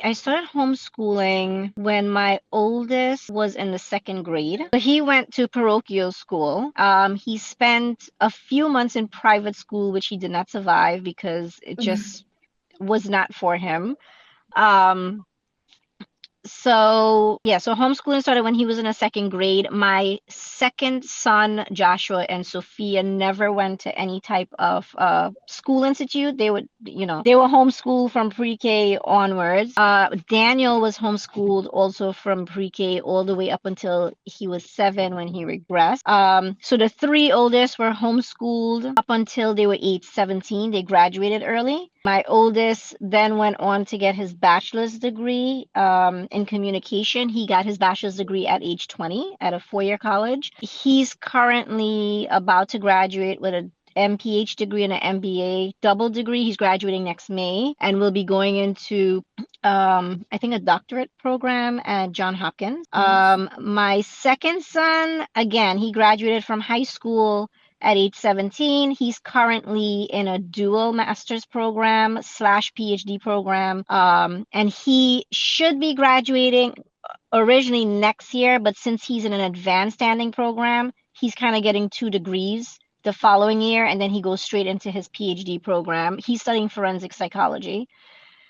I started homeschooling when my oldest was in the second grade. So he went to parochial school. He spent a few months in private school, which he did not survive because it just was not for him. Um, so homeschooling started when he was in a second grade. My second son, Joshua and Sophia, never went to any type of school institute. They were homeschooled from pre-K onwards. Daniel was homeschooled also from pre-K all the way up until he was 7 when he regressed. So the three oldest were homeschooled up until they were age 17. They graduated early. My oldest then went on to get his bachelor's degree in communication. He got his bachelor's degree at age 20 at a four-year college. He's currently about to graduate with a MPH degree and an MBA double degree. He's graduating next May and will be going into, I think, a doctorate program at Johns Hopkins. My second son, again, he graduated from high school at age 17. He's currently in a dual master's program / PhD program. And he should be graduating originally next year, but since he's in an advanced standing program, he's kind of getting 2 degrees the following year, and then he goes straight into his PhD program. He's studying forensic psychology.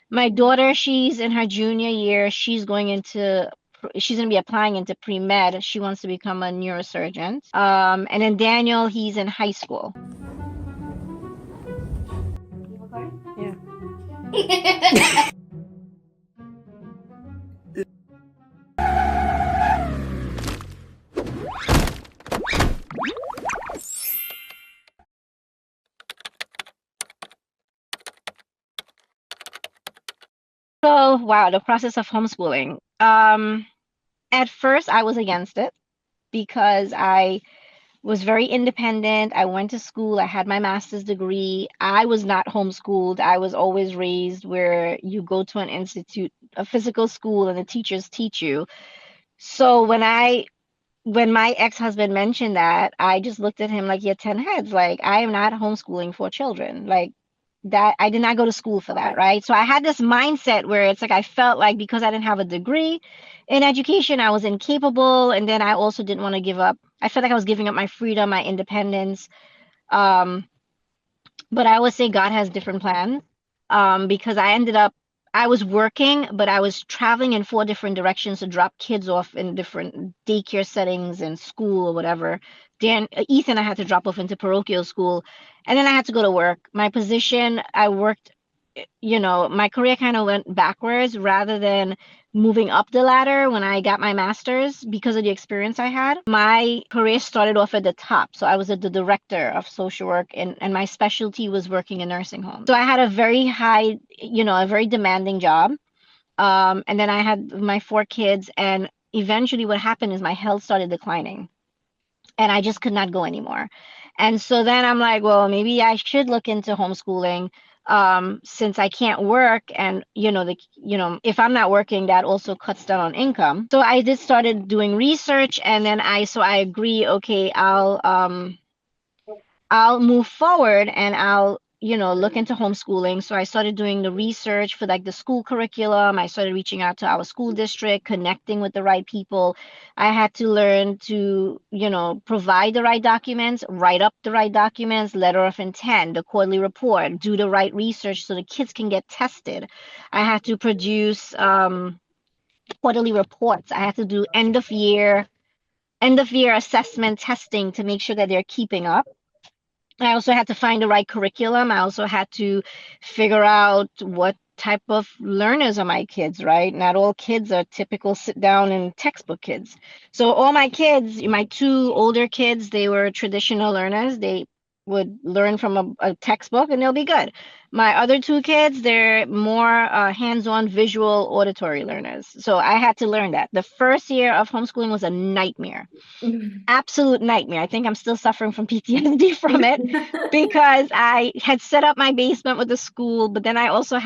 My daughter, she's in her junior year. She's going to be applying into pre-med. She wants to become a neurosurgeon. And then Daniel, he's in high school. Yeah. So, wow, the process of homeschooling. At first, I was against it because I was very independent. I went to school. I had my master's degree. I was not homeschooled. I was always raised where you go to an institute, a physical school, and the teachers teach you. So when my ex-husband mentioned that, I just looked at him like he had 10 heads. Like, I am not homeschooling for children. Like, that I did not go to school for that, right? So I had this mindset where it's like I felt like because I didn't have a degree in education, I was incapable. And then I also didn't want to give up. I felt like I was giving up my freedom, my independence. But I always say God has different plans, because I was working, but I was traveling in 4 different directions to drop kids off in different daycare settings and school or whatever. Ethan, I had to drop off into parochial school, and then I had to go to work. My position, I worked, my career kind of went backwards rather than moving up the ladder when I got my master's because of the experience I had. My career started off at the top. So I was the director of social work, and my specialty was working in nursing homes. So I had a very high, a very demanding job. And then I had my 4 kids, and eventually what happened is my health started declining and I just could not go anymore. And so then I'm like, well, maybe I should look into homeschooling, since I can't work, and if I'm not working, that also cuts down on income. So I just started doing research, and then I agree, okay, I'll move forward and I'll look into homeschooling. So I started doing the research for like the school curriculum. I started reaching out to our school district, connecting with the right people. I had to learn to, provide the right documents, write up the right documents, letter of intent, the quarterly report, do the right research so the kids can get tested. I had to produce quarterly reports. I had to do end of year assessment testing to make sure that they're keeping up. I also had to find the right curriculum. I also had to figure out what type of learners are my kids, right? Not all kids are typical sit down and textbook kids. So all my kids, my 2 older kids, they were traditional learners. They would learn from a textbook and they'll be good. My other 2 kids, they're more hands-on visual auditory learners. So I had to learn that. The first year of homeschooling was a nightmare. Absolute nightmare. I think I'm still suffering from PTSD from it because I had set up my basement with the school, but then I also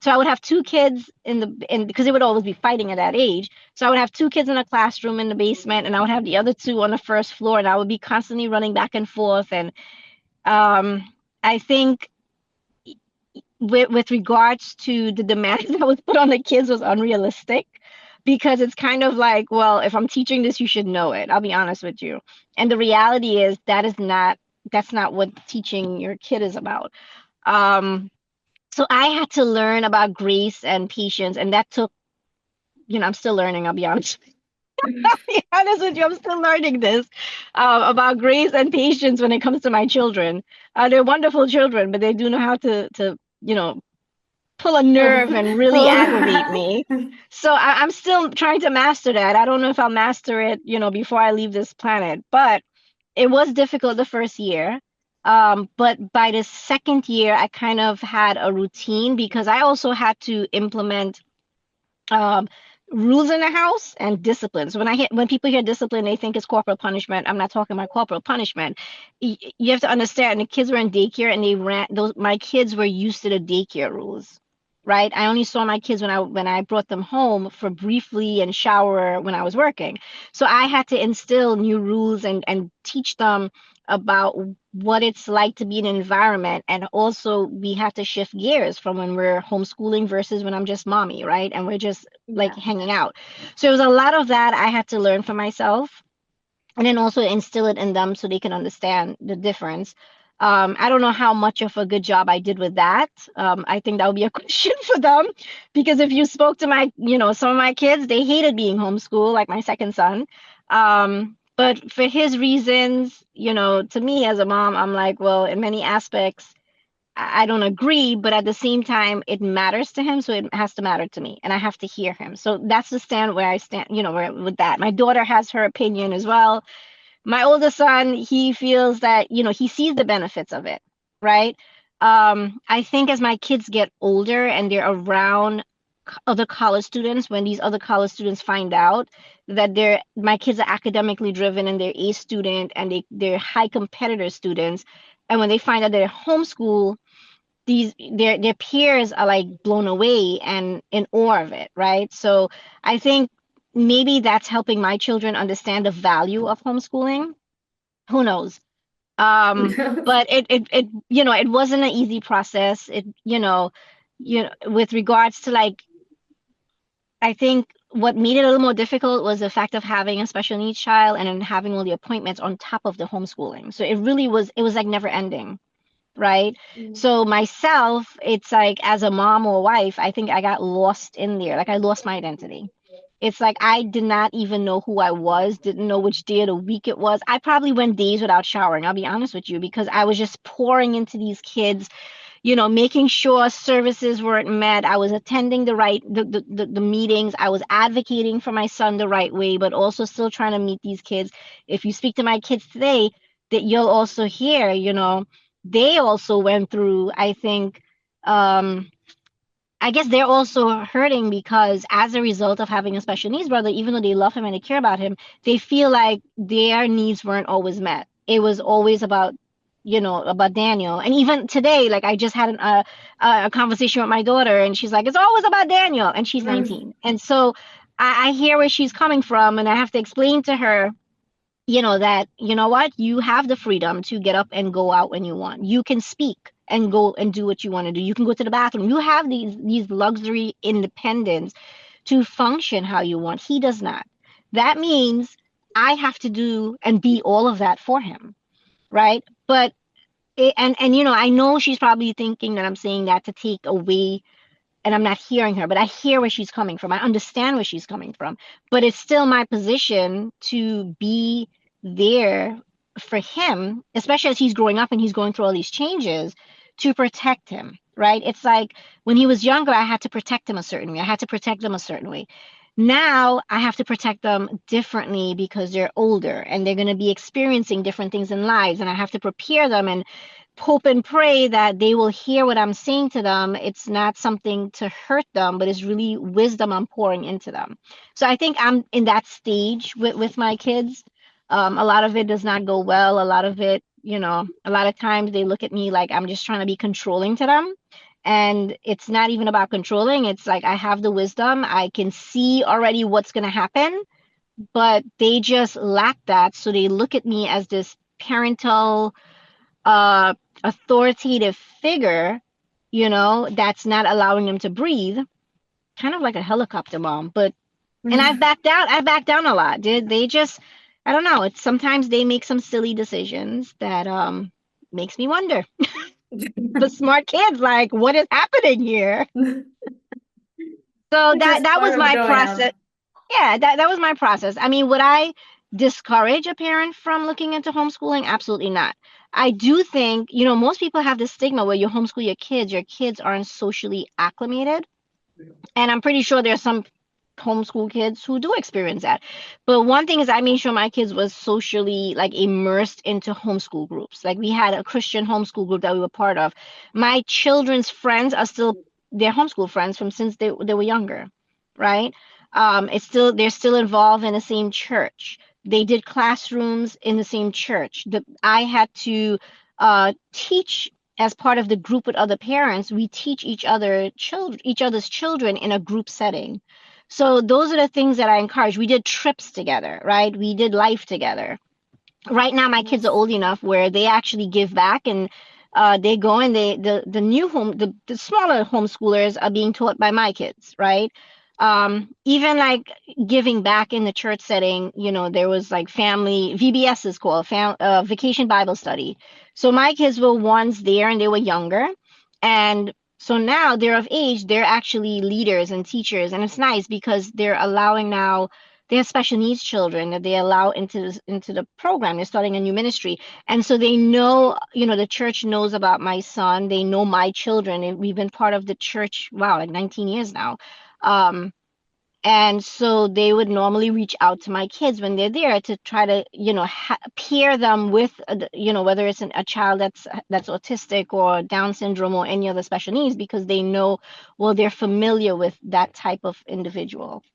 so I would have 2 kids because they would always be fighting at that age. So I would have 2 kids in a classroom in the basement, and I would have the other 2 on the first floor, and I would be constantly running back and forth. And I think with regards to the demands that was put on the kids was unrealistic, because it's kind of like, well, if I'm teaching this, you should know it. I'll be honest with you. And the reality is that's not what teaching your kid is about. Um, so I had to learn about grace and patience, and that took, I'm still learning, I'll be honest. Be honest with you, I'm still learning this about grace and patience when it comes to my children. They're wonderful children, but they do know how to pull a nerve and really aggravate me. So I'm still trying to master that. I don't know if I'll master it, before I leave this planet. But it was difficult the first year. But by the second year, I kind of had a routine because I also had to implement um, rules in the house and discipline. So when people hear discipline, they think it's corporal punishment. I'm not talking about corporal punishment. You have to understand the kids were in daycare and they ran those. My kids were used to the daycare rules, right? I only saw my kids when I brought them home for briefly and shower when I was working. So I had to instill new rules and teach them about what it's like to be in an environment. And also we have to shift gears from when we're homeschooling versus when I'm just mommy, right? And we're just like Yeah. hanging out. So it was a lot of that I had to learn for myself, and then also instill it in them so they can understand the difference. I don't know how much of a good job I did with that. I think that would be a question for them, because if you spoke to some of my kids, they hated being homeschooled, like my second son. But for his reasons, to me as a mom, I'm like, well, in many aspects, I don't agree, but at the same time, it matters to him, so it has to matter to me, and I have to hear him. So that's the stand where I stand, with that. My daughter has her opinion as well. My oldest son, he feels that, he sees the benefits of it, right? I think as my kids get older and they're around other college students, when these other college students find out that my kids are academically driven and they're A student and they're high competitor students, and when they find out they're homeschool, their peers are like blown away and in awe of it, right? So I think maybe that's helping my children understand the value of homeschooling. Who knows? But it wasn't an easy process. With regards to, like, I think what made it a little more difficult was the fact of having a special needs child and then having all the appointments on top of the homeschooling. So it was like never ending, right? Mm. So myself, it's like as a mom or wife, I think I got lost in there. Like I lost my identity. It's like I did not even know who I was, didn't know which day of the week it was. I probably went days without showering, I'll be honest with you, because I was just pouring into these kids, making sure services weren't met. I was attending the meetings. I was advocating for my son the right way, but also still trying to meet these kids. If you speak to my kids today, that you'll also hear, they also went through, I think, I guess they're also hurting because as a result of having a special needs brother, even though they love him and they care about him, they feel like their needs weren't always met. It was always about Daniel. And even today, like I just had a conversation with my daughter, and she's like, it's always about Daniel, and she's Mm. 19. And so I hear where she's coming from, and I have to explain to her, that, what, you have the freedom to get up and go out when you want. You can speak and go and do what you want to do. You can go to the bathroom. You have these luxury independence to function how you want. He does not. That means I have to do and be all of that for him, right? But and I know she's probably thinking that I'm saying that to take away, and I'm not hearing her, but I hear where she's coming from. I understand where she's coming from, but it's still my position to be there for him, especially as he's growing up and he's going through all these changes, to protect him, right? It's like when he was younger, I had to protect him a certain way. I had to protect them a certain way. Now I have to protect them differently because they're older and they're going to be experiencing different things in lives, and I have to prepare them and hope and pray that they will hear what I'm saying to them. It's not something to hurt them, but it's really wisdom I'm pouring into them. So I think I'm in that stage with my kids. A lot of it does not go well. A lot of it, a lot of times they look at me like I'm just trying to be controlling to them. And it's not even about controlling. It's like I have the wisdom. I can see already what's going to happen, but they just lack that. So they look at me as this parental uh, authoritative figure, that's not allowing them to breathe, kind of like a helicopter mom. But and I've backed down a lot. They just, I don't know. It's sometimes they make some silly decisions that makes me wonder. The smart kids, like, what is happening here? So It's that just that part was of my growing up. process. Yeah, that was my process. I mean, would I discourage a parent from looking into homeschooling? Absolutely not. I do think, most people have this stigma where you homeschool your kids aren't socially acclimated. And I'm pretty sure there's some homeschool kids who do experience that. But one thing is I made sure my kids was socially like immersed into homeschool groups. Like we had a Christian homeschool group that we were part of. My children's friends are still their homeschool friends from since they were younger, right? They're still involved in the same church. They did classrooms in the same church. I had to teach as part of the group with other parents. We teach each other's children in a group setting. So those are the things that I encourage. We did trips together, right? We did life together. Right now my kids are Yes. old enough where they actually give back, and they go and the new the smaller homeschoolers are being taught by my kids, right? Even like giving back in the church setting, there was like family VBS is called vacation Bible study. So my kids were once there and they were younger, and so now they're of age, they're actually leaders and teachers, and it's nice because they're allowing now, they have special needs children that they allow into the program. They're starting a new ministry. And so they know, the church knows about my son. They know my children. And we've been part of the church, wow, like 19 years now. Um, and so they would normally reach out to my kids when they're there to try to, pair them with, whether it's a child that's autistic or Down syndrome or any other special needs, because they know, well, they're familiar with that type of individual.